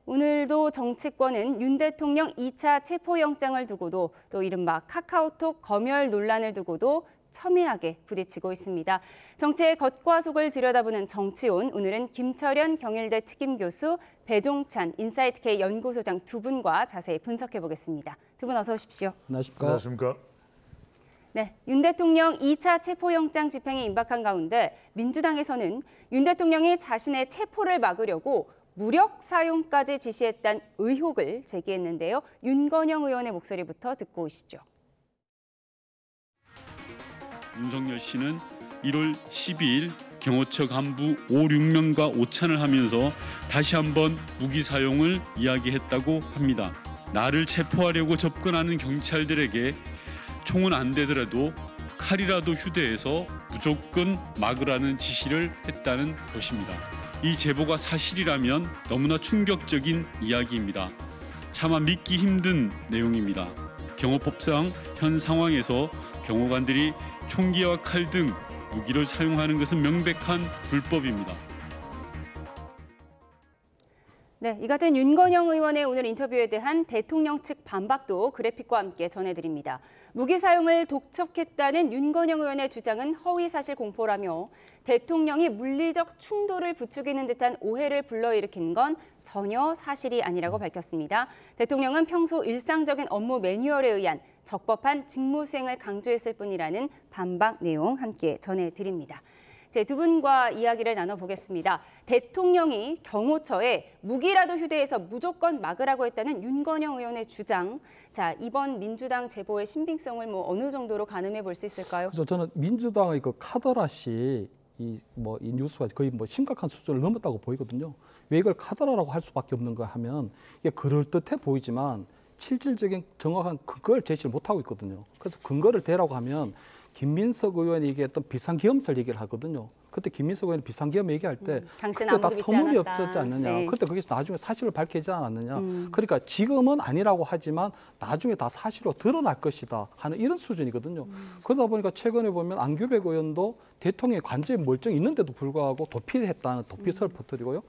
오늘도 정치권은 윤 대통령 2차 체포영장을 두고도 또 이른바 카카오톡 검열 논란을 두고도 첨예하게 부딪히고 있습니다. 정치의 겉과 속을 들여다보는 정치온, 오늘은 김철현 경일대 특임교수, 배종찬 인사이트K 연구소장 두 분과 자세히 분석해보겠습니다. 두 분 어서 오십시오. 안녕하십니까. 안녕하십니까. 네, 윤 대통령 2차 체포영장 집행이 임박한 가운데 민주당에서는 윤 대통령이 자신의 체포를 막으려고 무력 사용까지 지시했다는 의혹을 제기했는데요. 윤건영 의원의 목소리부터 듣고 오시죠. 윤석열 씨는 1월 12일 경호처 간부 5, 6명과 오찬을 하면서 다시 한번 무기 사용을 이야기했다고 합니다. 나를 체포하려고 접근하는 경찰들에게 총은 안 되더라도 칼이라도 휴대해서 무조건 막으라는 지시를 했다는 것입니다. 이 제보가 사실이라면 너무나 충격적인 이야기입니다. 차마 믿기 힘든 내용입니다. 경호법상 현 상황에서 경호관들이 총기와 칼 등 무기를 사용하는 것은 명백한 불법입니다. 네, 이 같은 윤건영 의원의 오늘 인터뷰에 대한 대통령 측 반박도 그래픽과 함께 전해드립니다. 무기 사용을 독촉했다는 윤건영 의원의 주장은 허위사실 공포라며 대통령이 물리적 충돌을 부추기는 듯한 오해를 불러일으킨 건 전혀 사실이 아니라고 밝혔습니다. 대통령은 평소 일상적인 업무 매뉴얼에 의한 적법한 직무 수행을 강조했을 뿐이라는 반박 내용 함께 전해드립니다. 두 분과 이야기를 나눠보겠습니다. 대통령이 경호처에 무기라도 휴대해서 무조건 막으라고 했다는 윤건영 의원의 주장. 자, 이번 민주당 제보의 신빙성을 어느 정도로 가늠해 볼 수 있을까요? 그래서 저는 민주당의 그 카더라시 이 뉴스가 거의 심각한 수준을 넘었다고 보이거든요. 왜 이걸 카더라라고 할 수밖에 없는가 하면 이게 그럴듯해 보이지만 실질적인 정확한 근거를 제시를 못하고 있거든요. 그래서 근거를 대라고 하면 김민석 의원이 얘기했던 비상계엄설 얘기를 하거든요. 그때 김민석 의원이 비상계엄 얘기할 때 그때 다 터무니없었지 않느냐. 네. 그때 거기서 나중에 사실을 밝히지 않았느냐. 그러니까 지금은 아니라고 하지만 나중에 다 사실로 드러날 것이다 하는 이런 수준이거든요. 그러다 보니까 최근에 보면 안규백 의원도 대통령의 관저에 멀쩡히 있는데도 불구하고 도피했다는 도피설을 퍼뜨리고요.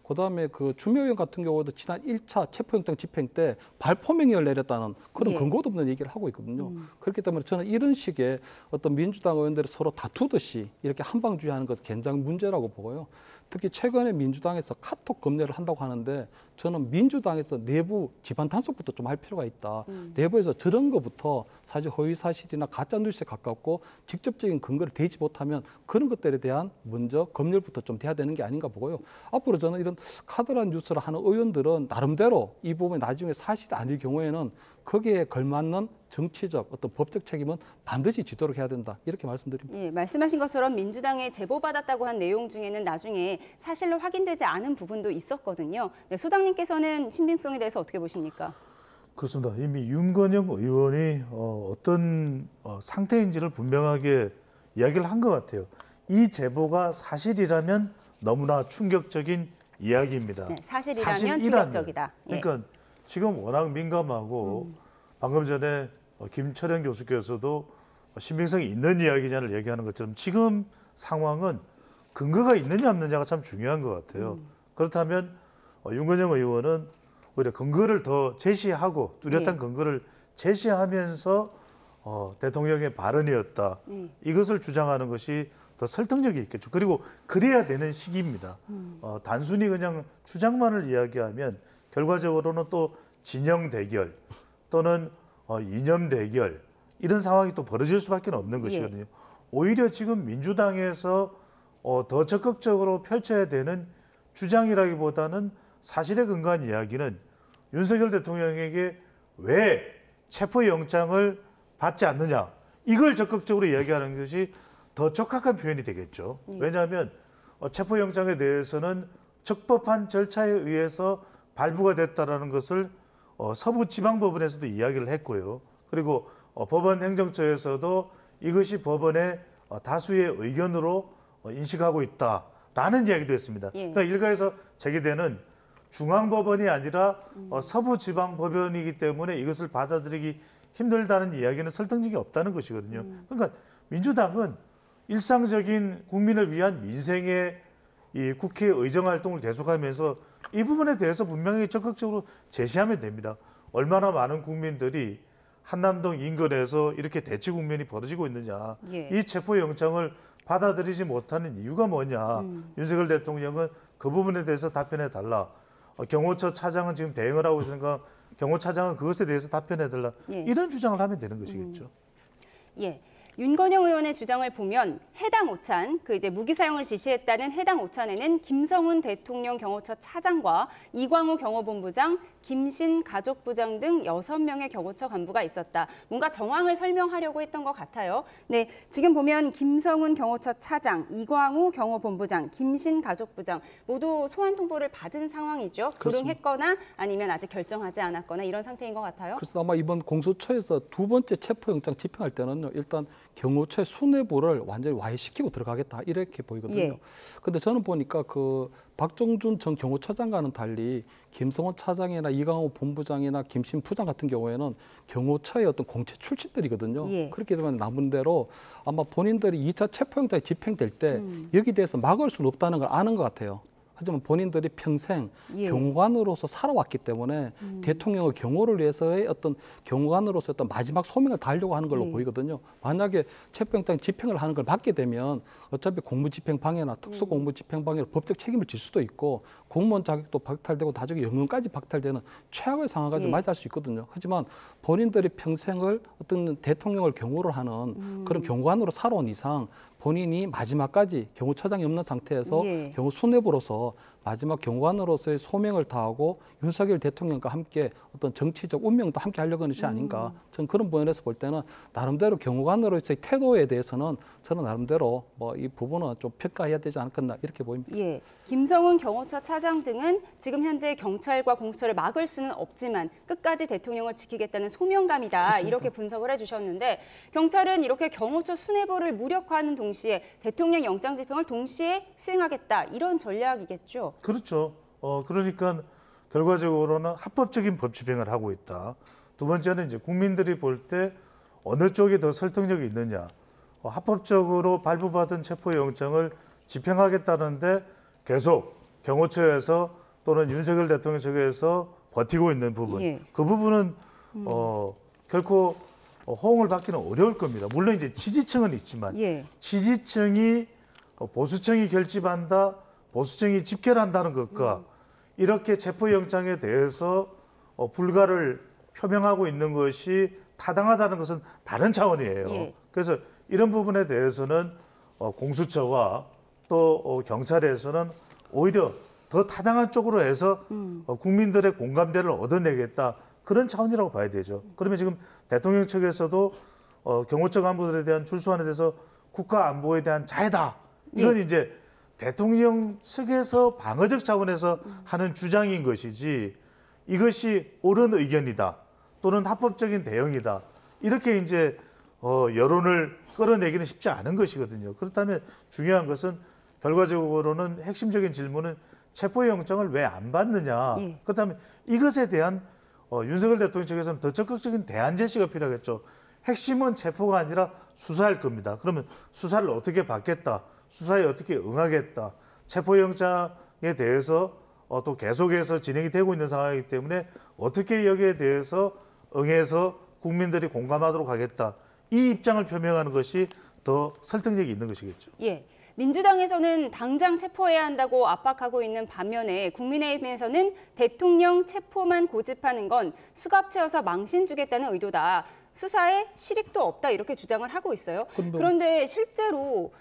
그다음에 그 주미 의원 같은 경우도 지난 1차 체포영장 집행 때 발포명령을 내렸다는 그런 근거도 없는 얘기를 하고 있거든요. 그렇기 때문에 저는 이런 식의 어떤 민주당 의원들이 서로 다투듯이 이렇게 한방주의하는 것 굉장히 문제라고 보고요. 특히 최근에 민주당에서 카톡 검열을 한다고 하는데 저는 민주당에서 내부 집안 단속부터 좀 할 필요가 있다. 내부에서 저런 것부터 사실 허위사실이나 가짜뉴스에 가깝고 직접적인 근거를 대지 못하면 그런 것들에 대한 먼저 검열부터 좀 돼야 되는 게 아닌가 보고요. 앞으로 저는 이런 카더란 뉴스를 하는 의원들은 나름대로 이 부분이 나중에 사실이 아닐 경우에는 거기에 걸맞는 정치적 어떤 법적 책임은 반드시 지도록 해야 된다. 이렇게 말씀드립니다. 예, 말씀하신 것처럼 민주당에 제보받았다고 한 내용 중에는 나중에 사실로 확인되지 않은 부분도 있었거든요. 네, 소장님께서는 신빙성에 대해서 어떻게 보십니까? 그렇습니다. 이미 윤건영 의원이 어떤 상태인지를 분명하게 이야기를 한 것 같아요. 이 제보가 사실이라면 너무나 충격적인 이야기입니다. 네, 사실이라면 충격적이다. 그러니까 지금 워낙 민감하고 방금 전에 김철현 교수께서도 신빙성이 있는 이야기냐를 얘기하는 것처럼 지금 상황은 근거가 있느냐 없느냐가 참 중요한 것 같아요. 그렇다면 윤건영 의원은 오히려 근거를 더 제시하고 뚜렷한 근거를 제시하면서 대통령의 발언이었다. 이것을 주장하는 것이 더 설득력이 있겠죠. 그리고 그래야 되는 시기입니다. 단순히 그냥 주장만을 이야기하면 결과적으로는 또 진영 대결 또는 이념 대결 이런 상황이 또 벌어질 수밖에 없는 것이거든요. 오히려 지금 민주당에서 더 적극적으로 펼쳐야 되는 주장이라기보다는 사실에 근거한 이야기는 윤석열 대통령에게 왜 체포영장을 받지 않느냐 이걸 적극적으로 이야기하는 것이 더 적합한 표현이 되겠죠. 왜냐하면 체포영장에 대해서는 적법한 절차에 의해서 발부가 됐다라는 것을 서부지방법원에서도 이야기를 했고요. 그리고 법원 행정처에서도 이것이 법원의 다수의 의견으로 인식하고 있다라는 이야기도 했습니다. 그러니까 일각에서 제기되는 중앙법원이 아니라 서부지방법원이기 때문에 이것을 받아들이기 힘들다는 이야기는 설득력이 없다는 것이거든요. 그러니까 민주당은 일상적인 국민을 위한 민생의 이 국회 의정 활동을 계속하면서 이 부분에 대해서 분명히 적극적으로 제시하면 됩니다. 얼마나 많은 국민들이 한남동 인근에서 이렇게 대치 국면이 벌어지고 있느냐. 예. 이 체포영장을 받아들이지 못하는 이유가 뭐냐. 윤석열 대통령은 그 부분에 대해서 답변해 달라. 경호처 차장은 지금 대응을 하고 있으니까 경호차장은 그것에 대해서 답변해 달라. 예. 이런 주장을 하면 되는 것이겠죠. 예. 윤건영 의원의 주장을 보면 해당 오찬, 이제 무기 사용을 지시했다는 해당 오찬에는 김성훈 대통령 경호처 차장과 이광우 경호본부장, 김신 가족부장 등 6명의 경호처 간부가 있었다. 뭔가 정황을 설명하려고 했던 것 같아요. 네, 지금 보면 김성훈 경호처 차장, 이광우 경호본부장, 김신 가족부장 모두 소환 통보를 받은 상황이죠. 불응했거나 아니면 아직 결정하지 않았거나 이런 상태인 것 같아요. 그래서 아마 이번 공수처에서 두 번째 체포영장 집행할 때는요, 일단 경호처의 수뇌부를 완전히 와해시키고 들어가겠다 이렇게 보이거든요. 그런데 예. 저는 보니까 그 박정준 전 경호처장과는 달리 김성원 차장이나 이광호 본부장이나 김신 부장 같은 경우에는 경호처의 어떤 공채 출신들이거든요. 예. 그렇게 되면 남은 대로 아마 본인들이 2차 체포영장이 집행될 때 여기 대해서 막을 수는 없다는 걸 아는 것 같아요. 하지만 본인들이 평생 예. 경호관으로서 살아왔기 때문에 대통령의 경호를 위해서의 어떤 경호관으로서 어떤 마지막 소명을 다하려고 하는 걸로 예. 보이거든요. 만약에 체포영장 집행을 하는 걸 막게 되면 어차피 공무집행방해나 특수공무집행방해로 법적 책임을 질 수도 있고 공무원 자격도 박탈되고 나중에 영역까지 박탈되는 최악의 상황까지 예. 맞이할 수 있거든요. 하지만 본인들이 평생을 어떤 대통령을 경호를 하는 그런 경호관으로 살아온 이상 본인이 마지막까지 경호처장이 없는 상태에서 예. 경호 수뇌부로서 마지막 경호관으로서의 소명을 다하고 윤석열 대통령과 함께 어떤 정치적 운명도 함께 하려고 하는 것이 아닌가. 저는 그런 부분에서 볼 때는 나름대로 경호관으로서의 태도에 대해서는 저는 나름대로 뭐 이 부분은 좀 평가해야 되지 않겠나 이렇게 보입니다. 예, 김성훈 경호처 차장 등은 지금 현재 경찰과 공수처를 막을 수는 없지만 끝까지 대통령을 지키겠다는 소명감이다. 그렇습니다. 이렇게 분석을 해주셨는데 경찰은 이렇게 경호처 수뇌부를 무력화하는 동시에 대통령 영장 집행을 동시에 수행하겠다. 이런 전략이겠죠. 그렇죠. 그러니까 결과적으로는 합법적인 법 집행을 하고 있다. 두 번째는 이제 국민들이 볼 때 어느 쪽이 더 설득력이 있느냐. 합법적으로 발부받은 체포영장을 집행하겠다는데 계속 경호처에서 또는 윤석열 대통령 측에서 버티고 있는 부분. 예. 그 부분은 결코 호응을 받기는 어려울 겁니다. 물론 이제 지지층은 있지만 예. 지지층이 보수층이 결집한다, 보수층이 집결한다는 것과 이렇게 체포영장에 대해서 불가를 표명하고 있는 것이 타당하다는 것은 다른 차원이에요. 예. 그래서 이런 부분에 대해서는 공수처와 또 경찰에서는 오히려 더 타당한 쪽으로 해서 국민들의 공감대를 얻어내겠다. 그런 차원이라고 봐야 되죠. 그러면 지금 대통령 측에서도 경호처 간부들에 대한 출소안에 대해서 국가 안보에 대한 자해다. 이건 이제 대통령 측에서 방어적 차원에서 하는 주장인 것이지 이것이 옳은 의견이다. 또는 합법적인 대응이다. 이렇게 이제 여론을 끌어내기는 쉽지 않은 것이거든요. 그렇다면 중요한 것은 결과적으로는 핵심적인 질문은 체포영장을 왜 안 받느냐. 예. 그렇다면 이것에 대한 윤석열 대통령 측에서는 더 적극적인 대안 제시가 필요하겠죠. 핵심은 체포가 아니라 수사할 겁니다. 그러면 수사를 어떻게 받겠다. 수사에 어떻게 응하겠다. 체포영장에 대해서 또 계속해서 진행이 되고 있는 상황이기 때문에 어떻게 여기에 대해서 응해서 국민들이 공감하도록 하겠다. 이 입장을 표명하는 것이 더 설득력이 있는 것이겠죠. 예. 민주당에서는 당장 체포해야 한다고 압박하고 있는 반면에 국민의힘에서는 대통령 체포만 고집하는 건 수갑채워서 망신 주겠다는 의도다. 수사에 실익도 없다 이렇게 주장을 하고 있어요. 그런데 실제로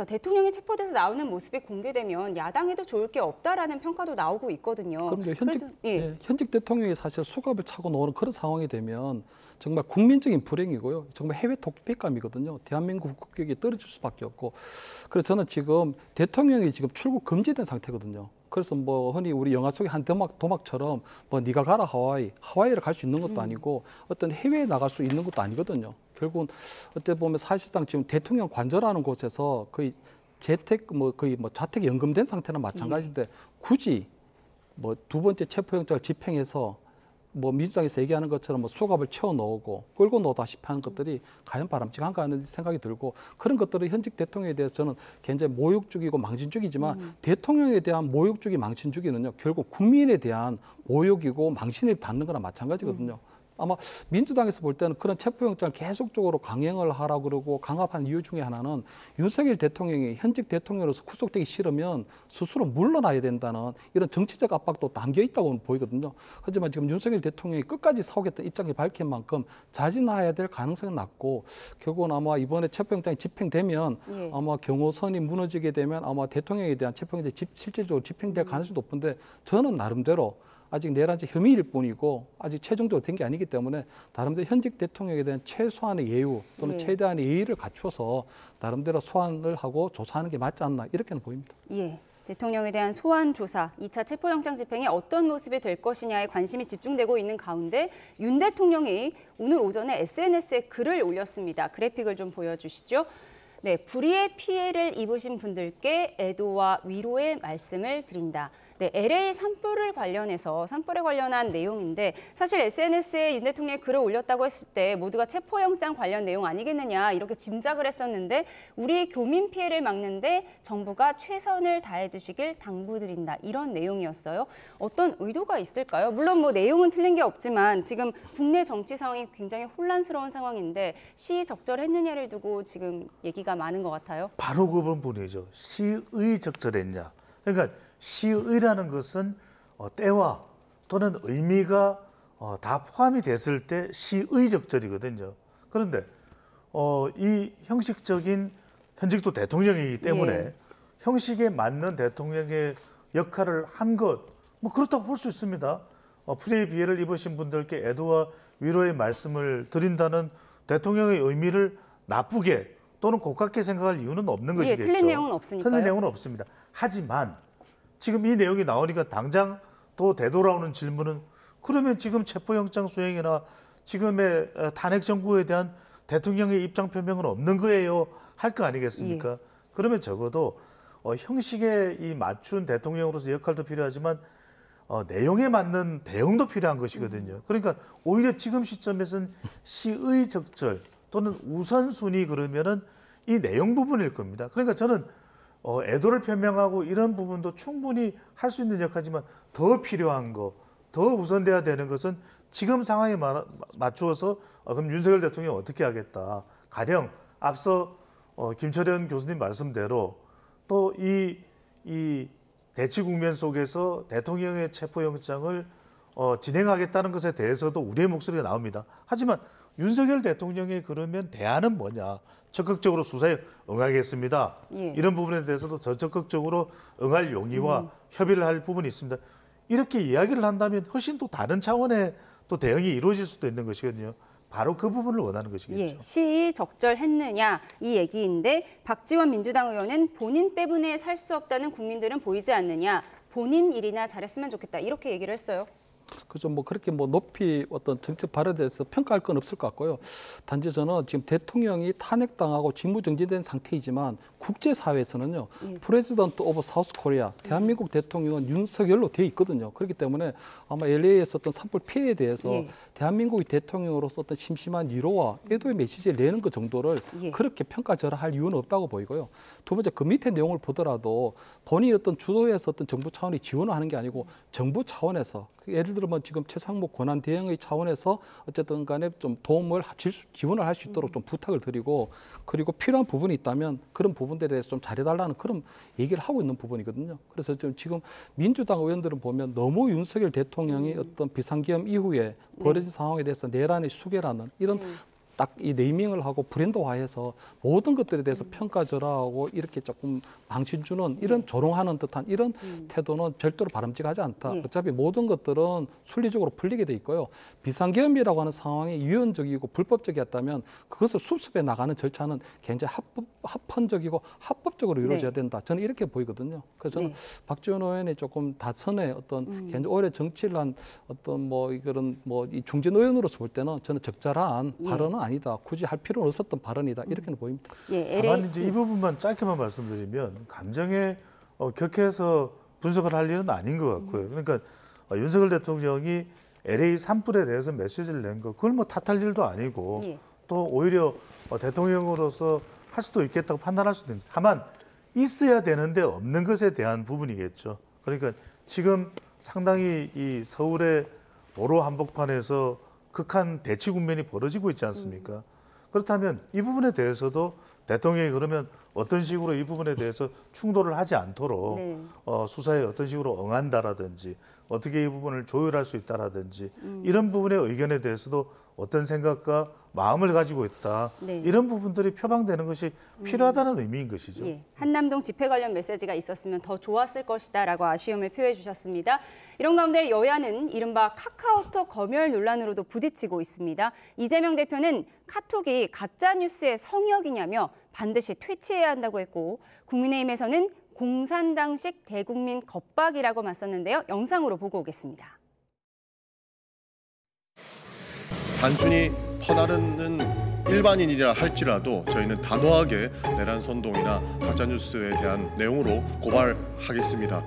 대통령이 체포돼서 나오는 모습이 공개되면 야당에도 좋을 게 없다라는 평가도 나오고 있거든요. 그런데 예. 현직 대통령이 사실 수갑을 차고 나오는 그런 상황이 되면 정말 국민적인 불행이고요. 정말 해외 독백감이거든요. 대한민국 국격이 떨어질 수밖에 없고. 그래서 저는 지금 대통령이 지금 출국 금지된 상태거든요. 그래서 뭐 흔히 우리 영화 속의 한 도막처럼 뭐 네가 가라 하와이를 갈 수 있는 것도 아니고 어떤 해외에 나갈 수 있는 것도 아니거든요. 결국은 어떻게 보면 사실상 지금 대통령 관저라는 곳에서 거의 자택 연금된 상태나 마찬가지인데 굳이 뭐 두 번째 체포영장을 집행해서 뭐 민주당에서 얘기하는 것처럼 뭐 수갑을 채워 넣고 끌고 넣다시피 하는 것들이 과연 바람직한가 하는 생각이 들고 그런 것들은 현직 대통령에 대해서 저는 굉장히 모욕적이고 망신적이지만 대통령에 대한 모욕적이 망신주기는요 결국 국민에 대한 모욕이고 망신을 받는 거나 마찬가지거든요. 아마 민주당에서 볼 때는 그런 체포영장을 계속적으로 강행을 하라고 그러고 강압한 이유 중에 하나는 윤석열 대통령이 현직 대통령으로서 구속되기 싫으면 스스로 물러나야 된다는 이런 정치적 압박도 담겨 있다고 보이거든요. 하지만 지금 윤석열 대통령이 끝까지 서겠다는 입장을 밝힌 만큼 자진해야 될 가능성은 낮고 결국은 아마 이번에 체포영장이 집행되면 아마 경호선이 무너지게 되면 아마 대통령에 대한 체포영장이 실질적으로 집행될 가능성이 높은데 저는 나름대로 아직 내란죄 혐의일 뿐이고 아직 최종적으로 된 게 아니기 때문에 나름대로 현직 대통령에 대한 최소한의 예우 또는 최대한의 예의를 갖춰서 나름대로 소환을 하고 조사하는 게 맞지 않나 이렇게는 보입니다. 예. 대통령에 대한 소환 조사, 2차 체포영장 집행이 어떤 모습이 될 것이냐에 관심이 집중되고 있는 가운데 윤 대통령이 오늘 오전에 SNS에 글을 올렸습니다. 그래픽을 좀 보여주시죠. 네, 불의의 피해를 입으신 분들께 애도와 위로의 말씀을 드린다. 네, LA 산불에 관련한 내용인데 사실 SNS에 윤 대통령이 글을 올렸다고 했을 때 모두가 체포영장 관련 내용 아니겠느냐 이렇게 짐작을 했었는데 우리 교민 피해를 막는데 정부가 최선을 다해 주시길 당부드린다 이런 내용이었어요. 어떤 의도가 있을까요? 물론 뭐 내용은 틀린 게 없지만 지금 국내 정치 상황이 굉장히 혼란스러운 상황인데 시의적절했느냐를 두고 지금 얘기가 많은 것 같아요. 바로 그 부분이죠. 시의적절했냐. 그러니까 시의라는 것은 때와 또는 의미가 다 포함이 됐을 때 시의적절이거든요. 그런데 이 형식적인 현직도 대통령이기 때문에 형식에 맞는 대통령의 역할을 한 것, 뭐 그렇다고 볼 수 있습니다. 불의의 피해를 입으신 분들께 애도와 위로의 말씀을 드린다는 대통령의 의미를 나쁘게 또는 고깝게 생각할 이유는 없는 것이겠죠. 틀린 내용은 없으니까요. 틀린 내용은 없습니다. 하지만 지금 이 내용이 나오니까 당장 또 되돌아오는 질문은 그러면 지금 체포영장 수행이나 지금의 탄핵 정부에 대한 대통령의 입장 표명은 없는 거예요? 할 거 아니겠습니까? 그러면 적어도 형식에 이 맞춘 대통령으로서 역할도 필요하지만 내용에 맞는 대응도 필요한 것이거든요. 그러니까 오히려 지금 시점에서는 시의적절 또는 우선순위 그러면은 이 내용 부분일 겁니다. 그러니까 저는 애도를 표명하고 이런 부분도 충분히 할 수 있는 역할이지만 더 필요한 거, 더 우선돼야 되는 것은 지금 상황에 맞추어서 그럼 윤석열 대통령이 어떻게 하겠다. 가령 앞서 김철현 교수님 말씀대로 또 이 대치 국면 속에서 대통령의 체포영장을 진행하겠다는 것에 대해서도 우리의 목소리가 나옵니다. 하지만 윤석열 대통령이 그러면 대안은 뭐냐? 적극적으로 수사에 응하겠습니다. 이런 부분에 대해서도 더 적극적으로 응할 용의와 협의를 할 부분이 있습니다. 이렇게 이야기를 한다면 훨씬 또 다른 차원의 또 대응이 이루어질 수도 있는 것이거든요. 바로 그 부분을 원하는 것이겠죠. 시의적절했느냐 이 얘기인데 박지원 민주당 의원은 본인 때문에 살 수 없다는 국민들은 보이지 않느냐. 본인 일이나 잘했으면 좋겠다. 이렇게 얘기를 했어요. 그죠. 뭐 그렇게 뭐 높이 어떤 정책 발언에 대해서 평가할 건 없을 것 같고요. 단지 저는 지금 대통령이 탄핵당하고 직무정지된 상태이지만 국제사회에서는요. 프레지던트 오브 사우스 코리아, 대한민국 대통령은 윤석열로 돼 있거든요. 그렇기 때문에 아마 LA에서 어떤 산불 피해에 대해서 대한민국의 대통령으로서 어떤 심심한 위로와 애도의 메시지를 내는 것 정도를 그렇게 평가절하할 이유는 없다고 보이고요. 두 번째 그 밑에 내용을 보더라도 본인이 어떤 주도해서 어떤 정부 차원이 지원을 하는 게 아니고 정부 차원에서 예를 들면 지금 최상목 권한 대행의 차원에서 어쨌든 간에 좀 도움을 지원을 할 수 있도록 좀 부탁을 드리고 그리고 필요한 부분이 있다면 그런 부분들에 대해서 좀 잘해달라는 그런 얘기를 하고 있는 부분이거든요. 그래서 지금 민주당 의원들은 보면 너무 윤석열 대통령이 어떤 비상계엄 이후에 벌어진 상황에 대해서 내란의 수계라는 이런 딱 이 네이밍을 하고 브랜드화해서 모든 것들에 대해서 평가절하하고 이렇게 조금 망신 주는 이런 조롱하는 듯한 이런 태도는 별도로 바람직하지 않다. 어차피 모든 것들은 순리적으로 풀리게 돼 있고요. 비상계엄이라고 하는 상황이 유연적이고 불법적이었다면 그것을 수습해 나가는 절차는 굉장히 합헌적이고 합법적으로 이루어져야 된다. 저는 이렇게 보이거든요. 그래서 저는 박지원 의원의 조금 다선의 어떤 굉장히 오래 정치를 한 어떤 뭐 이런 뭐 이 중진 의원으로서 볼 때는 저는 적절한 발언은 아니다. 굳이 할 필요는 없었던 발언이다. 이렇게는 보입니다. 다만 이제 이 부분만 짧게만 말씀드리면 감정에 격해서 분석을 할 일은 아닌 것 같고요. 그러니까 윤석열 대통령이 LA 산불에 대해서 메시지를 낸 거, 그걸 뭐 탓할 일도 아니고 예. 또 오히려 대통령으로서 할 수도 있겠다고 판단할 수도 있습니다. 다만 있어야 되는데 없는 것에 대한 부분이겠죠. 그러니까 지금 상당히 이 서울의 도로 한복판에서 극한 대치 국면이 벌어지고 있지 않습니까? 그렇다면 이 부분에 대해서도 대통령이 그러면 어떤 식으로 이 부분에 대해서 충돌을 하지 않도록 네. 수사에 어떤 식으로 응한다라든지 어떻게 이 부분을 조율할 수 있다라든지 이런 부분의 의견에 대해서도 어떤 생각과 마음을 가지고 있다. 네. 이런 부분들이 표방되는 것이 필요하다는 의미인 것이죠. 예, 한남동 집회 관련 메시지가 있었으면 더 좋았을 것이다라고 아쉬움을 표해 주셨습니다. 이런 가운데 여야는 이른바 카카오톡 검열 논란으로도 부딪히고 있습니다. 이재명 대표는 카톡이 가짜 뉴스의 성역이냐며 반드시 퇴치해야 한다고 했고, 국민의힘에서는 공산당식 대국민 겁박이라고 맞섰는데요. 영상으로 보고 오겠습니다. 단순히 퍼나르는 일반인이라 할지라도 저희는 단호하게 내란 선동이나 가짜뉴스에 대한 내용으로 고발하겠습니다.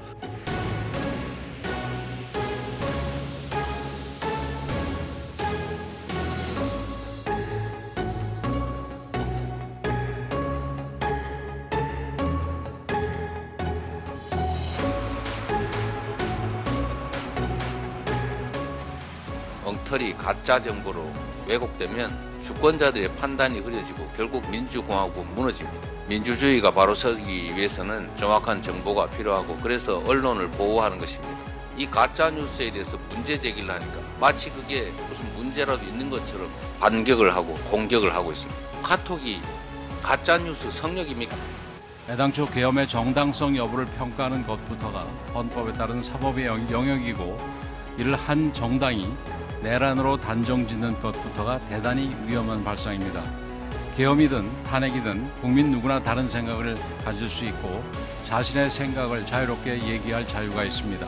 엉터리 가짜 정보로 왜곡되면 주권자들의 판단이 흐려지고 결국 민주공화국은 무너집니다. 민주주의가 바로 서기 위해서는 정확한 정보가 필요하고, 그래서 언론을 보호하는 것입니다. 이 가짜 뉴스에 대해서 문제 제기를 하니까 마치 그게 무슨 문제라도 있는 것처럼 반격을 하고 공격을 하고 있습니다. 카톡이 가짜 뉴스 성역입니까? 애당초 계엄의 정당성 여부를 평가하는 것부터가 헌법에 따른 사법의 영역이고, 이를 한 정당이 내란으로 단정짓는 것부터가 대단히 위험한 발상입니다. 계엄이든 탄핵이든 국민 누구나 다른 생각을 가질 수 있고 자신의 생각을 자유롭게 얘기할 자유가 있습니다.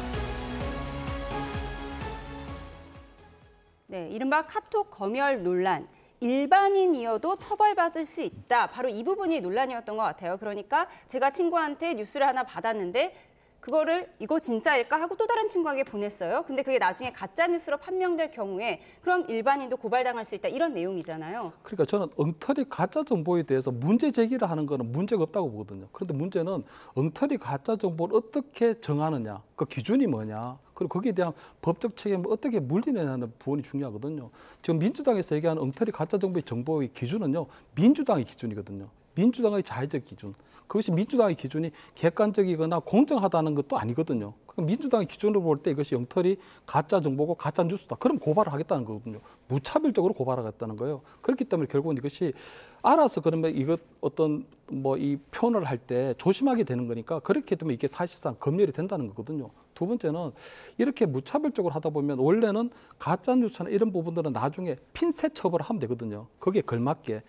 네, 이른바 카톡 검열 논란. 일반인이어도 처벌받을 수 있다. 바로 이 부분이 논란이었던 것 같아요. 그러니까 제가 친구한테 뉴스를 하나 받았는데 그거를 이거 진짜일까 하고 또 다른 친구에게 보냈어요. 근데 그게 나중에 가짜 뉴스로 판명될 경우에 그럼 일반인도 고발당할 수 있다. 이런 내용이잖아요. 그러니까 저는 엉터리 가짜 정보에 대해서 문제 제기를 하는 거는 문제가 없다고 보거든요. 그런데 문제는 엉터리 가짜 정보를 어떻게 정하느냐, 그 기준이 뭐냐, 그리고 거기에 대한 법적 책임을 어떻게 물리느냐는 부분이 중요하거든요. 지금 민주당에서 얘기하는 엉터리 가짜 정보의 기준은요, 민주당의 기준이거든요. 민주당의 자의적 기준. 그것이 민주당의 기준이 객관적이거나 공정하다는 것도 아니거든요. 민주당의 기준으로 볼 때 이것이 엉터리 가짜 정보고 가짜 뉴스다. 그럼 고발을 하겠다는 거거든요. 무차별적으로 고발하겠다는 거예요. 그렇기 때문에 결국은 이것이 알아서 그러면 이것 어떤 뭐 이 표현을 할 때 조심하게 되는 거니까, 그렇게 되면 이게 사실상 검열이 된다는 거거든요. 두 번째는 이렇게 무차별적으로 하다 보면 원래는 가짜 뉴스나 이런 부분들은 나중에 핀셋 처벌을 하면 되거든요. 거기에 걸맞게.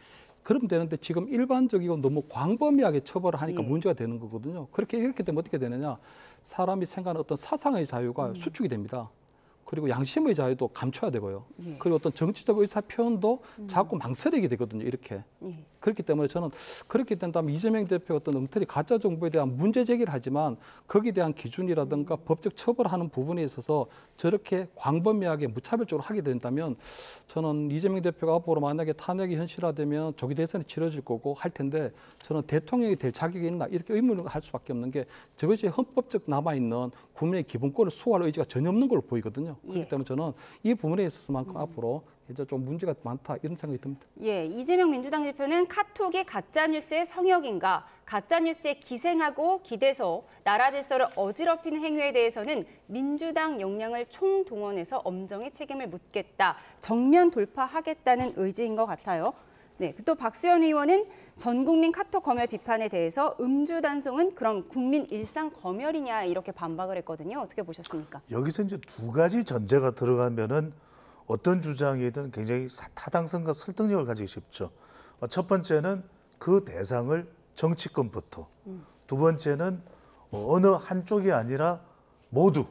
그러면 되는데 지금 일반적이고 너무 광범위하게 처벌을 하니까 문제가 되는 거거든요. 이렇게 되면 어떻게 되느냐. 사람이 생각하는 어떤 사상의 자유가 수축이 됩니다. 그리고 양심의 자유도 감춰야 되고요. 그리고 어떤 정치적 의사 표현도 자꾸 망설이게 되거든요. 이렇게. 그렇기 때문에 저는 그렇게 된다면 이재명 대표 어떤 엉터리 가짜 정보에 대한 문제 제기를 하지만 거기에 대한 기준이라든가 법적 처벌하는 부분에 있어서 저렇게 광범위하게 무차별적으로 하게 된다면 저는 이재명 대표가 앞으로 만약에 탄핵이 현실화되면 조기 대선이 치러질 거고 할 텐데 저는 대통령이 될 자격이 있나 이렇게 의문을 할 수밖에 없는 게 저것이 헌법적 남아있는 국민의 기본권을 수호할 의지가 전혀 없는 걸로 보이거든요. 그렇기 때문에 저는 이 부분에 있어서만큼 앞으로 이제 좀 문제가 많다 이런 생각이 듭니다. 예, 이재명 민주당 대표는 카톡이 가짜뉴스의 성역인가, 가짜뉴스에 기생하고 기대서 나라 질서를 어지럽히는 행위에 대해서는 민주당 역량을 총동원해서 엄정히 책임을 묻겠다, 정면 돌파하겠다는 의지인 것 같아요. 네, 또 박수현 의원은 전 국민 카톡 검열 비판에 대해서 음주 단속은 그럼 국민 일상 검열이냐 이렇게 반박을 했거든요. 어떻게 보셨습니까? 여기서 이제 두 가지 전제가 들어가면은 어떤 주장이든 굉장히 타당성과 설득력을 가지기 쉽죠. 첫 번째는 그 대상을 정치권부터, 두 번째는 어느 한쪽이 아니라 모두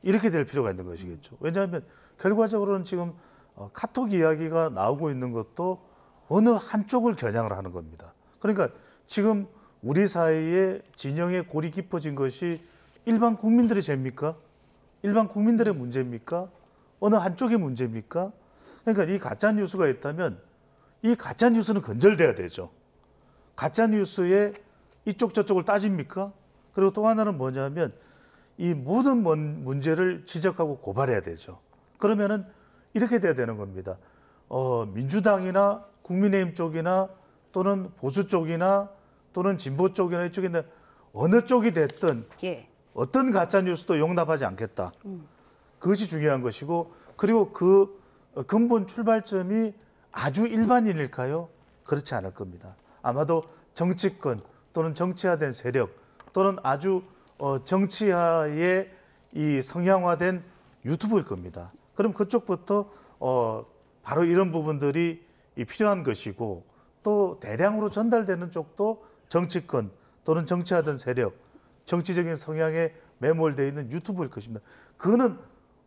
이렇게 될 필요가 있는 것이겠죠. 왜냐하면 결과적으로는 지금 카톡 이야기가 나오고 있는 것도 어느 한쪽을 겨냥을 하는 겁니다. 그러니까 지금 우리 사회에 진영의 골이 깊어진 것이 일반 국민들의 죄입니까? 일반 국민들의 문제입니까? 어느 한쪽의 문제입니까? 그러니까 이 가짜 뉴스가 있다면 이 가짜 뉴스는 건절돼야 되죠. 가짜 뉴스에 이쪽 저쪽을 따집니까? 그리고 또 하나는 뭐냐면 이 모든 문제를 지적하고 고발해야 되죠. 그러면은 이렇게 돼야 되는 겁니다. 민주당이나 국민의힘 쪽이나 또는 보수 쪽이나 또는 진보 쪽이나 이쪽인데 어느 쪽이 됐든 예. 어떤 가짜 뉴스도 용납하지 않겠다. 그것이 중요한 것이고, 그리고 그 근본 출발점이 아주 일반인일까요? 그렇지 않을 겁니다. 아마도 정치권 또는 정치화된 세력 또는 아주 정치화의 이 성향화된 유튜브일 겁니다. 그럼 그쪽부터 바로 이런 부분들이 필요한 것이고, 또 대량으로 전달되는 쪽도 정치권 또는 정치화된 세력, 정치적인 성향에 매몰되어 있는 유튜브일 것입니다. 그거는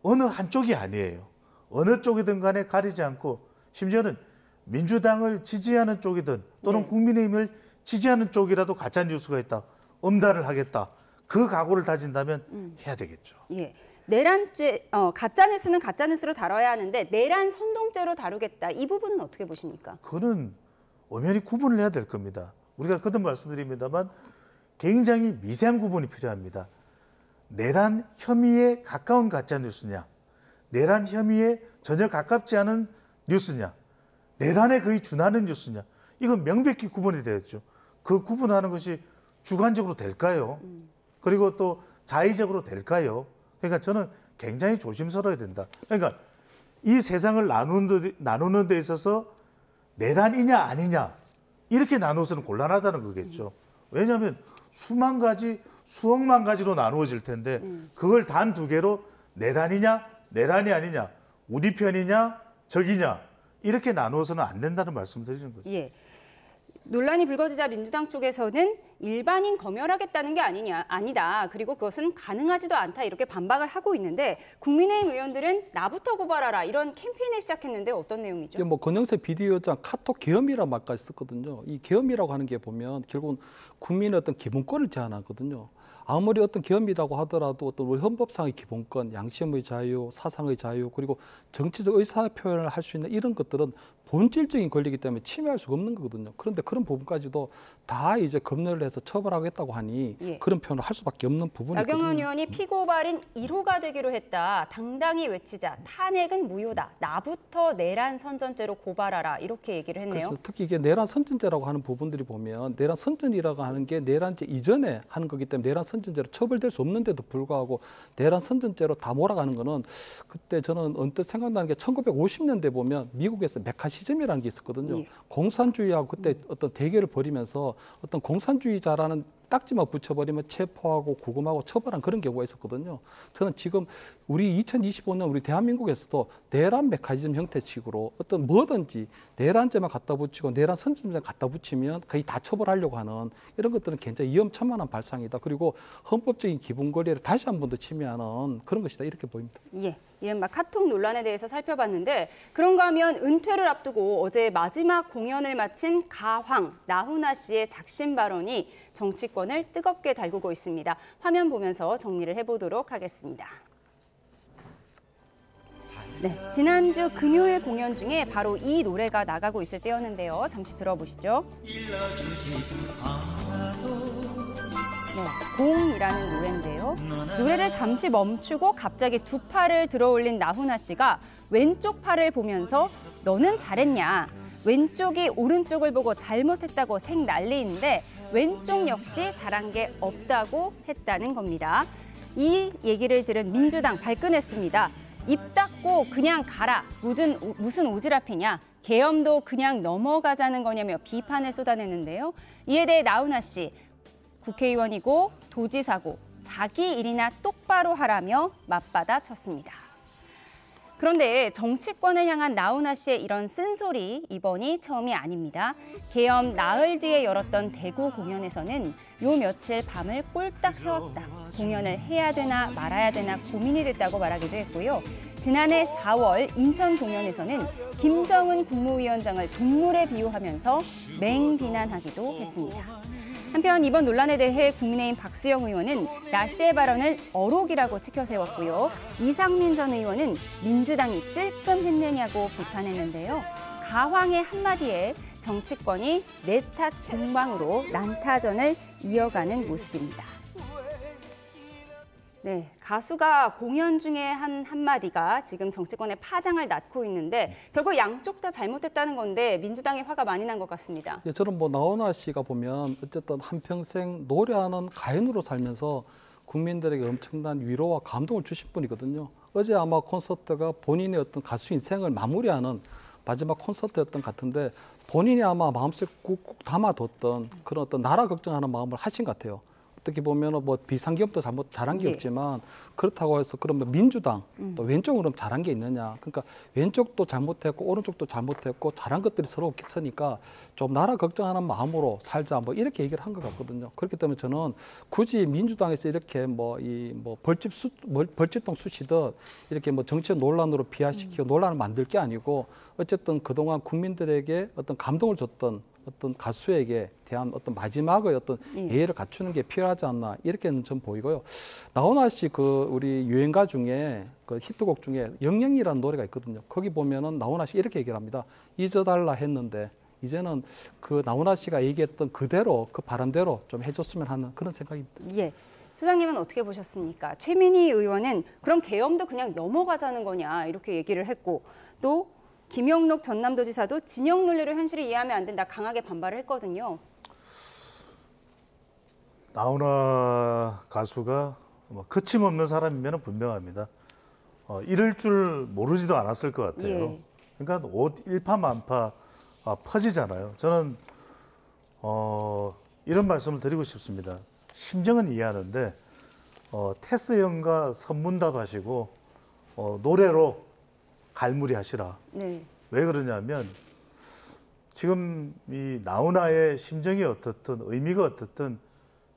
어느 한쪽이 아니에요. 어느 쪽이든 간에 가리지 않고, 심지어는 민주당을 지지하는 쪽이든 또는 네. 국민의힘을 지지하는 쪽이라도 가짜 뉴스가 있다, 엄단을 하겠다, 그 각오를 다진다면 해야 되겠죠. 예. 내란죄, 가짜 뉴스는 가짜 뉴스로 다뤄야 하는데 내란 선동죄로 다루겠다. 이 부분은 어떻게 보십니까? 그거는 엄연히 구분을 해야 될 겁니다. 우리가 거듭 말씀드립니다만 굉장히 미세한 구분이 필요합니다. 내란 혐의에 가까운 가짜 뉴스냐, 내란 혐의에 전혀 가깝지 않은 뉴스냐, 내란에 거의 준하는 뉴스냐, 이건 명백히 구분이 되었죠. 그 구분하는 것이 주관적으로 될까요? 그리고 또 자의적으로 될까요? 그러니까 저는 굉장히 조심스러워야 된다. 그러니까 이 세상을 나누는 데 있어서 내란이냐 아니냐 이렇게 나눠서는 곤란하다는 거겠죠. 왜냐하면 수만 가지, 수억만 가지로 나누어질 텐데 그걸 단 두 개로 내란이냐, 내란이 아니냐, 우리 편이냐, 적이냐 이렇게 나누어서는 안 된다는 말씀을 드리는 거죠. 예. 논란이 불거지자 민주당 쪽에서는 일반인 검열하겠다는 게 아니다. 그리고 그것은 가능하지도 않다. 이렇게 반박을 하고 있는데 국민의힘 의원들은 나부터 고발하라 이런 캠페인을 시작했는데 어떤 내용이죠? 뭐 권영세 비대위원장 카톡 계엄이라는 말까지 썼거든요. 이 계엄이라고 하는 게 보면 결국은 국민의 어떤 기본권을 제한하거든요. 아무리 어떤 계엄이라고 하더라도 어떤 우리 헌법상의 기본권, 양심의 자유, 사상의 자유, 그리고 정치적 의사 표현을 할 수 있는 이런 것들은 본질적인 권리이기 때문에 침해할 수가 없는 거거든요. 그런데 그런 부분까지도 다 이제 검열을 해서 처벌하겠다고 하니 예. 그런 표현을 할 수밖에 없는 부분이거든요. 나경원 의원이 피고발인 1호가 되기로 했다. 당당히 외치자. 탄핵은 무효다. 나부터 내란 선전죄로 고발하라. 이렇게 얘기를 했네요. 그래서 특히 이게 내란 선전죄라고 하는 부분들이 보면 내란 선전이라고 하는 게 내란죄 이전에 하는 거기 때문에 내란 선전죄로 처벌될 수 없는데도 불구하고 내란 선전죄로 다 몰아가는 거는 그때 저는 언뜻 생각나는 게 1950년대 보면 미국에서 메카시즘이라는 게 있었거든요. 예. 공산주의하고 그때 어떤 대결을 벌이면서 어떤 공산주의자라는 딱지만 붙여버리면 체포하고 구금하고 처벌한 그런 경우가 있었거든요. 저는 지금 우리 2025년 우리 대한민국에서도 내란 메커니즘 형태식으로 어떤 뭐든지 내란죄만 갖다 붙이고 내란 선전죄만 갖다 붙이면 거의 다 처벌하려고 하는 이런 것들은 굉장히 위험천만한 발상이다. 그리고 헌법적인 기본 권리를 다시 한 번 더 침해하는 그런 것이다. 이렇게 보입니다. 예, 이른바 카톡 논란에 대해서 살펴봤는데 그런가 하면 은퇴를 앞두고 어제 마지막 공연을 마친 가황, 나훈아 씨의 작심 발언이 정치권을 뜨겁게 달구고 있습니다. 화면 보면서 정리를 해보도록 하겠습니다. 네, 지난주 금요일 공연 중에 바로 이 노래가 나가고 있을 때였는데요. 잠시 들어보시죠. 네, 공이라는 노래인데요. 노래를 잠시 멈추고 갑자기 두 팔을 들어 올린 나훈아 씨가 왼쪽 팔을 보면서 너는 잘했냐. 왼쪽이 오른쪽을 보고 잘못했다고 생 난리인데 왼쪽 역시 잘한 게 없다고 했다는 겁니다. 이 얘기를 들은 민주당 발끈했습니다. 입 닫고 그냥 가라. 무슨 오지랖이냐. 계엄도 그냥 넘어가자는 거냐며 비판을 쏟아냈는데요. 이에 대해 나훈아 씨, 국회의원이고 도지사고 자기 일이나 똑바로 하라며 맞받아 쳤습니다. 그런데 정치권을 향한 나훈아 씨의 이런 쓴소리 이번이 처음이 아닙니다. 계엄 나흘 뒤에 열었던 대구 공연에서는 요 며칠 밤을 꼴딱 새웠다. 공연을 해야 되나 말아야 되나 고민이 됐다고 말하기도 했고요. 지난해 4월 인천 공연에서는 김정은 국무위원장을 동물에 비유하면서 맹비난하기도 했습니다. 한편 이번 논란에 대해 국민의힘 박수영 의원은 나 씨의 발언을 어록이라고 치켜세웠고요. 이상민 전 의원은 민주당이 찔끔했느냐고 비판했는데요. 가황의 한마디에 정치권이 내 탓 공방으로 난타전을 이어가는 모습입니다. 네, 가수가 공연 중에 한 한마디가 지금 정치권에 파장을 낳고 있는데 결국 양쪽 다 잘못했다는 건데 민주당이 화가 많이 난 것 같습니다. 예, 저는 뭐 나훈아 씨가 보면 어쨌든 한평생 노래하는 가연으로 살면서 국민들에게 엄청난 위로와 감동을 주신 분이거든요. 어제 아마 콘서트가 본인의 어떤 가수 인생을 마무리하는 마지막 콘서트였던 것 같은데 본인이 아마 마음속에 꾹꾹 담아뒀던 그런 어떤 나라 걱정하는 마음을 하신 것 같아요. 어떻게 보면 뭐 비상기업도 잘한 게 예. 없지만 그렇다고 해서 그러면 민주당 또 왼쪽으로 잘한 게 있느냐. 그러니까 왼쪽도 잘못했고 오른쪽도 잘못했고 잘한 것들이 서로 있으니까 좀 나라 걱정하는 마음으로 살자 뭐 이렇게 얘기를 한 것 같거든요. 그렇기 때문에 저는 굳이 민주당에서 이렇게 벌집통 쑤시듯 이렇게 뭐 정치 논란으로 비화시키고 논란을 만들 게 아니고 어쨌든 그동안 국민들에게 어떤 감동을 줬던 어떤 가수에게 대한 어떤 마지막의 어떤 예의를 갖추는 게 필요하지 않나 이렇게는 좀 보이고요. 나훈아 씨 그 우리 유행가 중에 그 히트곡 중에 영영이라는 노래가 있거든요. 거기 보면은 나훈아 씨 이렇게 얘기를 합니다. 잊어달라 했는데 이제는 그 나훈아 씨가 얘기했던 그대로 그 바람대로 좀 해줬으면 하는 그런 생각입니다. 예. 소장님은 어떻게 보셨습니까? 최민희 의원은 그럼 계엄도 그냥 넘어가자는 거냐 이렇게 얘기를 했고 또 김영록 전남도지사도 진영 논리로 현실을 이해하면 안 된다 강하게 반발을 했거든요. 나훈아 가수가 뭐 거침없는 사람이면 분명합니다. 이럴 줄 모르지도 않았을 것 같아요. 예. 그러니까 옷 일파만파 퍼지잖아요. 저는 이런 말씀을 드리고 싶습니다. 심정은 이해하는데 테스 형과 선문답 하시고 노래로 갈무리 하시라. 네. 왜 그러냐면 지금 이 나훈아의 심정이 어떻든 의미가 어떻든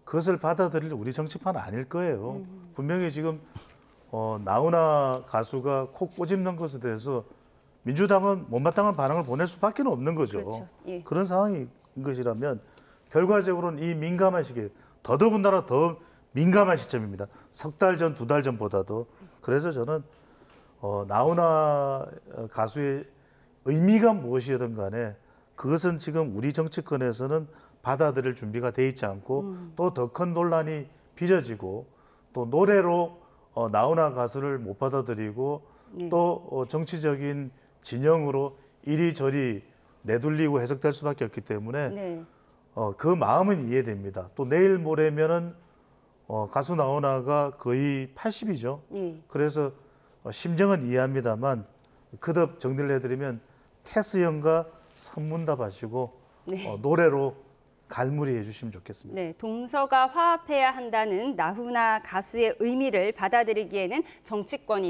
그것을 받아들일 우리 정치판은 아닐 거예요. 분명히 지금 나훈아 가수가 코 꼬집는 것에 대해서 민주당은 못마땅한 반응을 보낼 수밖에 없는 거죠. 그렇죠. 예. 그런 상황인 것이라면 결과적으로는 이 민감한 시기에 더더군다나 더 민감한 시점입니다. 석 달 전, 두 달 전보다도. 그래서 저는 나훈아 가수의 의미가 무엇이든 간에 그것은 지금 우리 정치권에서는 받아들일 준비가 돼 있지 않고 또 더 큰 논란이 빚어지고 또 노래로 나훈아 가수를 못 받아들이고 네. 또 정치적인 진영으로 이리저리 내돌리고 해석될 수밖에 없기 때문에 네. 그 마음은 이해됩니다. 또 내일 모레면은 가수 나훈아가 거의 80이죠. 예. 그래서 심정은 이해합니다만 그듭 정리를 해드리면 테스 형과 선문답 하시고 네. 노래로 갈무리 해주시면 좋겠습니다. 네, 동서가 화합해야 한다는 나훈아 가수의 의미를 받아들이기에는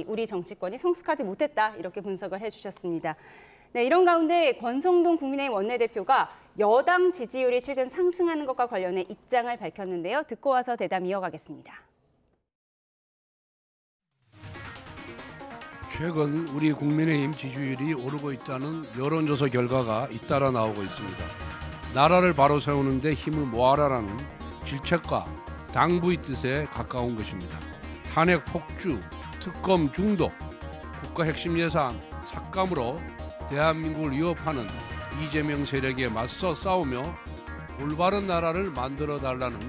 우리 정치권이 성숙하지 못했다 이렇게 분석을 해주셨습니다. 네, 이런 가운데 권성동 국민의힘 원내대표가 여당 지지율이 최근 상승하는 것과 관련해 입장을 밝혔는데요. 듣고 와서 대담 이어가겠습니다. 최근 우리 국민의힘 지지율이 오르고 있다는 여론조사 결과가 잇따라 나오고 있습니다. 나라를 바로 세우는 데 힘을 모아라라는 질책과 당부의 뜻에 가까운 것입니다. 탄핵 폭주, 특검 중독, 국가 핵심 예산 삭감으로 대한민국을 위협하는 이재명 세력에 맞서 싸우며 올바른 나라를 만들어 달라는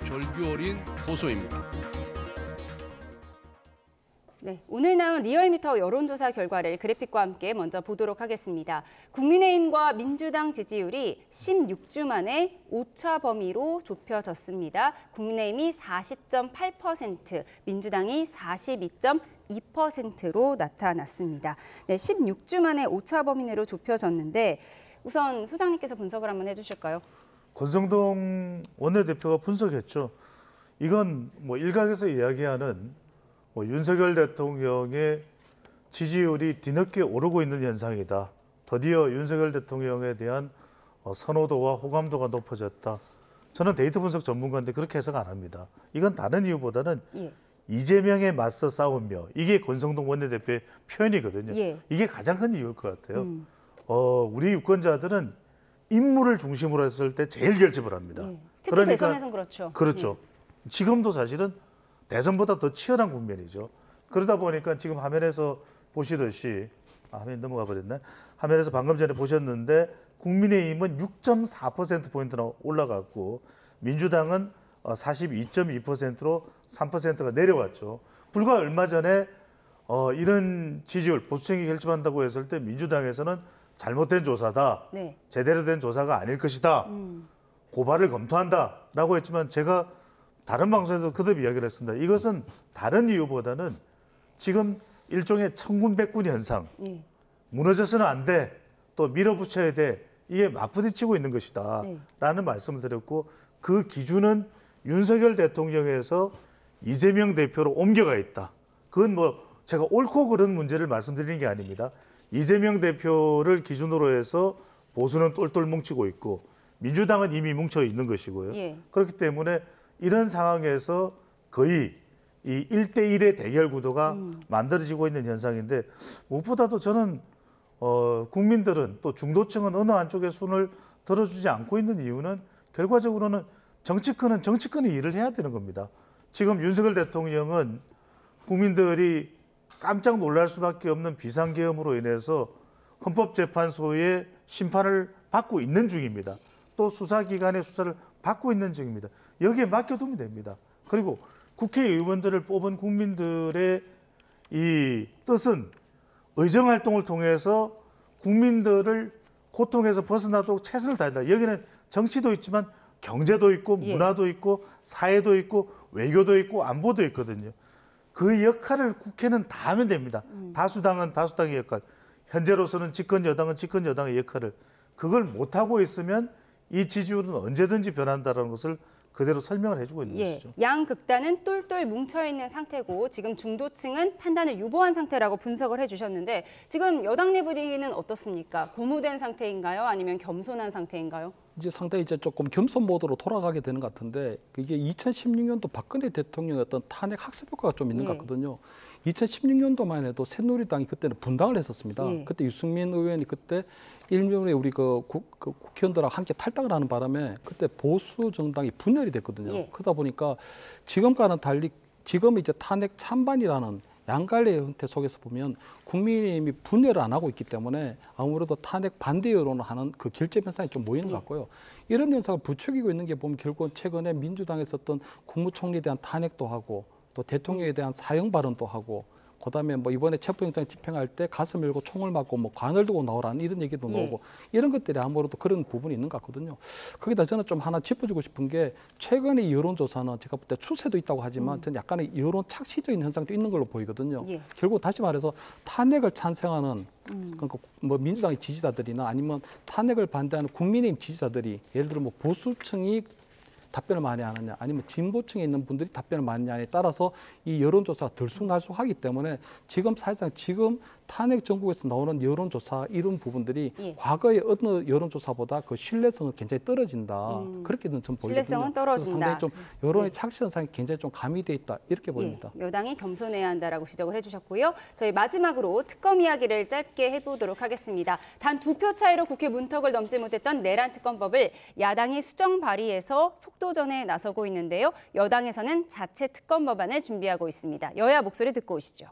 절규 어린 호소입니다. 네, 오늘 나온 리얼미터 여론조사 결과를 그래픽과 함께 먼저 보도록 하겠습니다. 국민의힘과 민주당 지지율이 16주 만에 오차 범위로 좁혀졌습니다. 국민의힘이 40.8%, 민주당이 42.2%로 나타났습니다. 네, 16주 만에 오차 범위 내로 좁혀졌는데 우선 소장님께서 분석을 한번 해주실까요? 권성동 원내대표가 분석했죠. 이건 뭐 일각에서 이야기하는 윤석열 대통령의 지지율이 뒤늦게 오르고 있는 현상이다. 드디어 윤석열 대통령에 대한 선호도와 호감도가 높아졌다. 저는 데이터 분석 전문가인데 그렇게 해석 안 합니다. 이건 다른 이유보다는 이재명에 맞서 싸우며 이게 권성동 원내대표의 표현이거든요. 이게 가장 큰 이유일 것 같아요. 우리 유권자들은 인물을 중심으로 했을 때 제일 결집을 합니다. 특히 그러니까 대선에선 그렇죠. 그렇죠. 지금도 사실은 대선보다 더 치열한 국면이죠. 그러다 보니까 지금 화면에서 보시듯이 화면 넘어가 버렸네. 화면에서 방금 전에 보셨는데 국민의힘은 6.4%포인트나 올라갔고 민주당은 42.2%로 3%가 내려왔죠. 불과 얼마 전에 이런 지지율 보수층이 결집한다고 했을 때 민주당에서는 잘못된 조사다. 네. 제대로 된 조사가 아닐 것이다. 고발을 검토한다라고 했지만 제가 다른 방송에서 그듭 이야기를 했습니다. 이것은 다른 이유보다는 지금 일종의 천군백군 현상. 네. 무너져서는 안 돼. 또 밀어붙여야 돼. 이게 맞부딪히고 있는 것이다. 네. 라는 말씀을 드렸고 그 기준은 윤석열 대통령에서 이재명 대표로 옮겨가 있다. 그건 뭐 제가 옳고 그른 문제를 말씀드리는 게 아닙니다. 이재명 대표를 기준으로 해서 보수는 똘똘 뭉치고 있고 민주당은 이미 뭉쳐 있는 것이고요. 예. 그렇기 때문에 이런 상황에서 거의 이 1대1의 대결 구도가 만들어지고 있는 현상인데 무엇보다도 저는 국민들은 또 중도층은 어느 한쪽에 손을 들어주지 않고 있는 이유는 결과적으로는 정치권은 정치권이 일을 해야 되는 겁니다. 지금 윤석열 대통령은 국민들이 깜짝 놀랄 수밖에 없는 비상계엄으로 인해서 헌법재판소의 심판을 받고 있는 중입니다. 또 수사기관의 수사를 받고 있는 중입니다. 여기에 맡겨두면 됩니다. 그리고 국회의원들을 뽑은 국민들의 이 뜻은 의정활동을 통해서 국민들을 고통에서 벗어나도록 최선을 다한다. 여기는 정치도 있지만 경제도 있고 문화도 있고 사회도 있고 외교도 있고 안보도 있거든요. 그 역할을 국회는 다 하면 됩니다. 다수당은 다수당의 역할, 현재로서는 집권 여당은 집권 여당의 역할을 그걸 못하고 있으면 이 지지율은 언제든지 변한다는 것을 그대로 설명을 해주고 있는 것이죠. 양 극단은 똘똘 뭉쳐있는 상태고 지금 중도층은 판단을 유보한 상태라고 분석을 해주셨는데 지금 여당 내 분위기는 어떻습니까? 고무된 상태인가요? 아니면 겸손한 상태인가요? 이제 상당히 이제 조금 겸손 모드로 돌아가게 되는 것 같은데 이게 2016년도 박근혜 대통령의 어떤 탄핵 학습 효과가 좀 있는 것 같거든요. 2016년도만 해도 새누리당이 그때는 분당을 했었습니다. 그때 유승민 의원이 그때 일면에 우리 국회의원들하고 함께 탈당을 하는 바람에 그때 보수 정당이 분열이 됐거든요. 그러다 보니까 지금과는 달리 지금 이제 탄핵 찬반이라는 양갈래의 형태 속에서 보면 국민의힘이 분열을 안 하고 있기 때문에 아무래도 탄핵 반대 여론을 하는 그 결집 현상이 좀 모이는 것 같고요. 이런 현상을 부추기고 있는 게 보면 결국은 최근에 민주당에서 어떤 국무총리에 대한 탄핵도 하고 또 대통령에 대한 사형 발언도 하고 그다음에 뭐 이번에 체포영장 집행할 때 가슴 열고 총을 맞고 뭐 관을 두고 나오라는 이런 얘기도 나오고 이런 것들이 아무래도 그런 부분이 있는 것 같거든요. 거기다 저는 좀 하나 짚어주고 싶은 게 최근의 여론조사는 제가 볼 때 추세도 있다고 하지만 저는 약간의 여론 착시적인 현상도 있는 걸로 보이거든요. 결국 다시 말해서 탄핵을 찬성하는 그러니까 뭐 민주당의 지지자들이나 아니면 탄핵을 반대하는 국민의힘 지지자들이 예를 들어 뭐 보수층이 답변을 많이 하느냐 아니면 진보층에 있는 분들이 답변을 많이 하느냐에 따라서 이 여론조사가 들쑥날쑥하기 때문에 지금 사실상 지금 탄핵 전국에서 나오는 여론조사 이런 부분들이 과거의 어느 여론조사보다 그 신뢰성은 굉장히 떨어진다. 그렇게는 좀 보이거든요. 신뢰성은 떨어진다. 상당히 좀 여론의 착시 현상이 굉장히 좀 가미돼 있다 이렇게 보입니다. 여당이 겸손해야 한다라고 지적을 해주셨고요. 저희 마지막으로 특검 이야기를 짧게 해보도록 하겠습니다. 단 2표 차이로 국회 문턱을 넘지 못했던 내란 특검법을 야당이 수정 발의해서 속도전에 나서고 있는데요. 여당에서는 자체 특검 법안을 준비하고 있습니다. 여야 목소리 듣고 오시죠.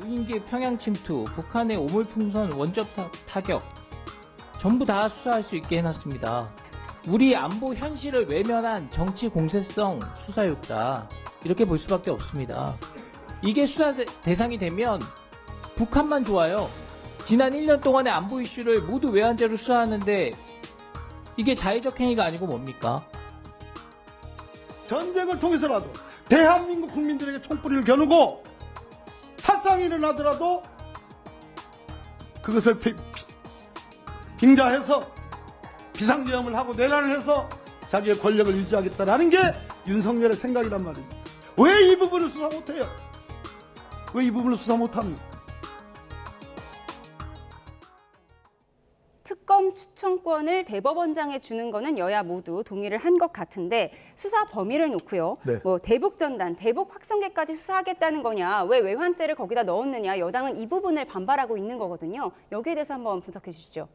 무인기 평양 침투, 북한의 오물풍선 원적 타격 전부 다 수사할 수 있게 해놨습니다. 우리 안보 현실을 외면한 정치 공세성 수사였다. 이렇게 볼 수밖에 없습니다. 이게 수사 대상이 되면 북한만 좋아요. 지난 1년 동안의 안보 이슈를 모두 외환죄로 수사하는데 이게 자의적 행위가 아니고 뭡니까? 전쟁을 통해서라도 대한민국 국민들에게 총뿌리를 겨누고 살상이 일어나더라도 그것을 빙자해서 비상계엄을 하고 내란을 해서 자기의 권력을 유지하겠다라는 게 윤석열의 생각이란 말입니다. 왜 이 부분을 수사 못해요? 왜 이 부분을 수사 못합니까? 특검 추천권을 대법원장에 주는 거는 여야 모두 동의를 한 것 같은데 수사 범위를 놓고요. 뭐 대북 전단, 대북 확성계까지 수사하겠다는 거냐, 왜 외환죄를 거기다 넣었느냐, 여당은 이 부분을 반발하고 있는 거거든요. 여기에 대해서 한번 분석해 주시죠.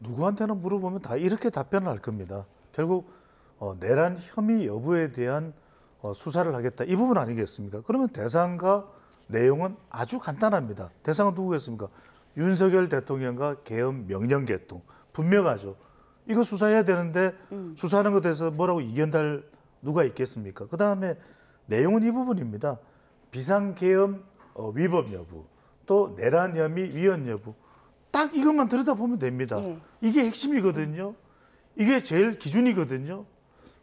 누구한테나 물어보면 다 이렇게 답변을 할 겁니다. 결국 내란 혐의 여부에 대한 수사를 하겠다. 이 부분 아니겠습니까? 그러면 대상과 내용은 아주 간단합니다. 대상은 누구겠습니까? 윤석열 대통령과 계엄 명령 개통. 분명하죠. 이거 수사해야 되는데 수사하는 것에 대해서 뭐라고 이견할 누가 있겠습니까? 그다음에 내용은 이 부분입니다. 비상계엄 위법 여부, 또 내란 혐의 위헌 여부. 딱 이것만 들여다보면 됩니다. 이게 핵심이거든요. 이게 제일 기준이거든요.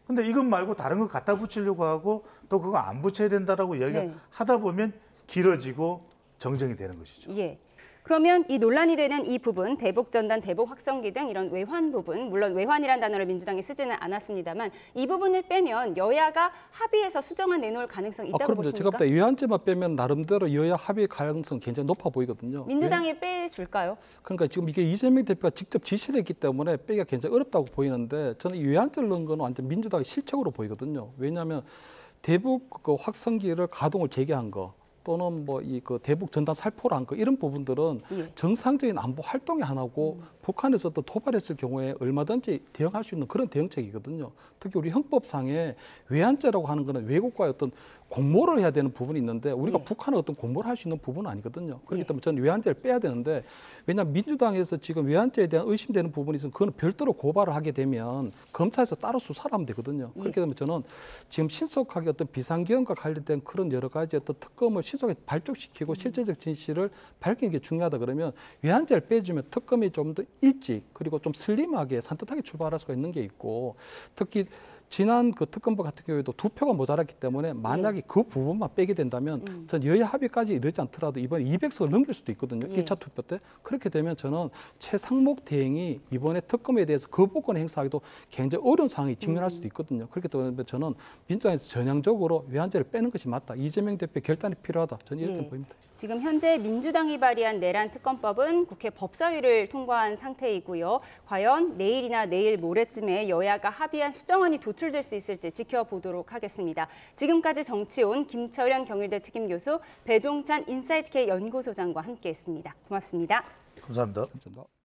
근데 이것 말고 다른 거 갖다 붙이려고 하고 또 그거 안 붙여야 된다라고 이야기를 하다 보면 길어지고 정쟁이 되는 것이죠. 예. 그러면 이 논란이 되는 이 부분, 대북 전단, 대북 확성기 등 이런 외환 부분, 물론 외환이란 단어를 민주당이 쓰지는 않았습니다만 이 부분을 빼면 여야가 합의해서 수정안 내놓을 가능성이 있다고 그럼요. 보십니까? 제가 볼 때 외환제만 빼면 나름대로 여야 합의 가능성 굉장히 높아 보이거든요. 민주당이 빼줄까요? 그러니까 지금 이게 이재명 대표가 직접 지시를 했기 때문에 빼기가 굉장히 어렵다고 보이는데 저는 이 외환제를 넣은 건 완전 민주당의 실책으로 보이거든요. 왜냐하면 대북 그 확성기를 가동을 재개한 거 또는 뭐 이 그 대북 전단 살포를 한 거 이런 부분들은 정상적인 안보 활동의 하나고 북한에서 또 도발했을 경우에 얼마든지 대응할 수 있는 그런 대응책이거든요. 특히 우리 형법상에 외환죄라고 하는 거는 외국과의 어떤 공모를 해야 되는 부분이 있는데 우리가 북한은 어떤 공모를 할 수 있는 부분은 아니거든요. 그렇기 때문에 저는 외환죄를 빼야 되는데 왜냐하면 민주당에서 지금 외환죄에 대한 의심되는 부분이 있으면 그건 별도로 고발을 하게 되면 검찰에서 따로 수사를 하면 되거든요. 그렇기 때문에 저는 지금 신속하게 어떤 비상계엄과 관련된 그런 여러 가지 어떤 특검을 신속하게 발족시키고 실제적 진실을 밝히는 게 중요하다 그러면 외환죄를 빼주면 특검이 좀 더 일찍 그리고 좀 슬림하게 산뜻하게 출발할 수가 있는 게 있고 특히 지난 그 특검법 같은 경우에도 2표가 모자랐기 때문에 만약에 그 부분만 빼게 된다면 전 여야 합의까지 이르지 않더라도 이번에 200석을 넘길 수도 있거든요. 1차 투표 때. 그렇게 되면 저는 최상목 대행이 이번에 특검에 대해서 거부권 행사하기도 굉장히 어려운 상황이 직면할 수도 있거든요. 그렇기 때문에 저는 민주당에서 전향적으로 외환죄를 빼는 것이 맞다. 이재명 대표의 결단이 필요하다. 저는 이렇게 보입니다. 지금 현재 민주당이 발의한 내란 특검법은 국회 법사위를 통과한 상태이고요. 과연 내일이나 내일 모레쯤에 여야가 합의한 수정안이 도출될 수 있을지 지켜보도록 하겠습니다. 지금까지 정치온 김철현 경희대 특임교수, 배종찬 인사이트K 연구소장과 함께했습니다. 고맙습니다. 감사합니다.